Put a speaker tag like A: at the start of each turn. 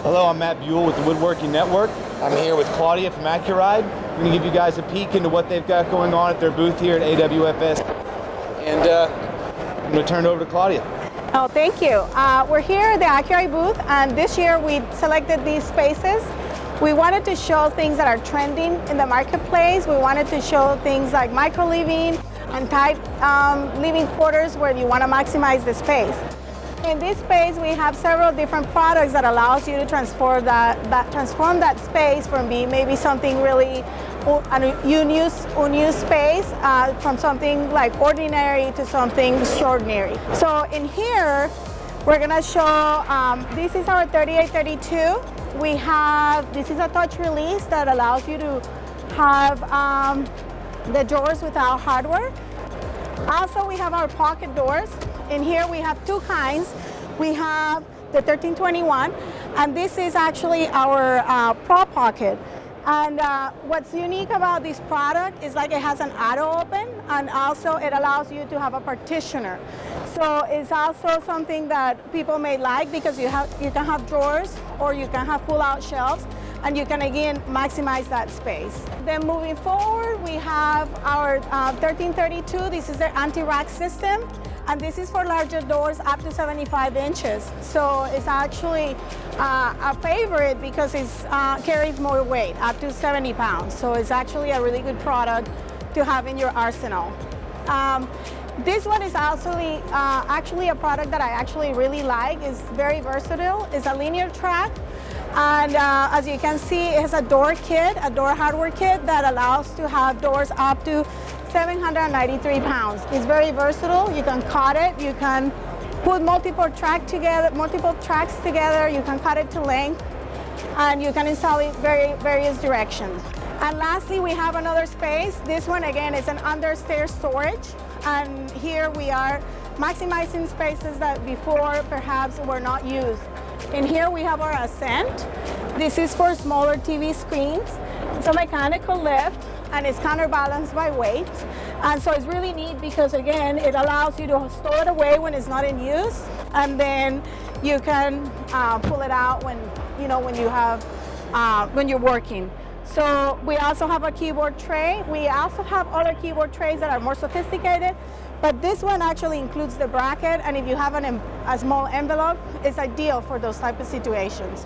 A: Hello, I'm Matt Buell with the Woodworking Network. I'm here with Claudia from Accuride. We're going to give you guys a peek into what they've got going on at their booth here at AWFS. And I'm going to turn it over to Claudia.
B: Oh, thank you. We're here at the Accuride booth, and this year we selected these spaces. We wanted to show things that are trending in the marketplace. We wanted to show things like micro-living and type living quarters where you want to maximize the space. In this space, we have several different products that allows you to transform that space from being maybe something really unused space, from something like ordinary to something extraordinary. So in here, we're gonna show, this is our 3832. This is a touch release that allows you to have the drawers without hardware. Also, we have our pocket doors. In here we have two kinds. We have the 1321, and this is actually our Pro Pocket. And what's unique about this product is like it has an auto open, and also it allows you to have a partitioner. So it's also something that people may like because you can have drawers or you can have pull-out shelves, and you can again maximize that space. Then moving forward, we have our 1332. This is the anti-rack system, and this is for larger doors up to 75 inches. So it's actually a favorite because it carries more weight, up to 70 pounds. So it's actually a really good product to have in your arsenal. This one is actually a product that I actually really like. It's very versatile. It's a linear track. And as you can see, it has a door kit, a door hardware kit that allows to have doors up to 793 pounds. It's very versatile. You can cut it. You can put multiple tracks together. You can cut it to length, and you can install it various directions. And lastly, we have another space. This one again is an understairs storage, and here we are maximizing spaces that before perhaps were not used. In here we have our Ascent. This is for smaller TV screens. It's a mechanical lift, and it's counterbalanced by weight. And so it's really neat because again, it allows you to store it away when it's not in use, and then you can pull it out when you're working. So we also have a keyboard tray. We also have other keyboard trays that are more sophisticated, but this one actually includes the bracket, and if you have a small envelope, it's ideal for those type of situations.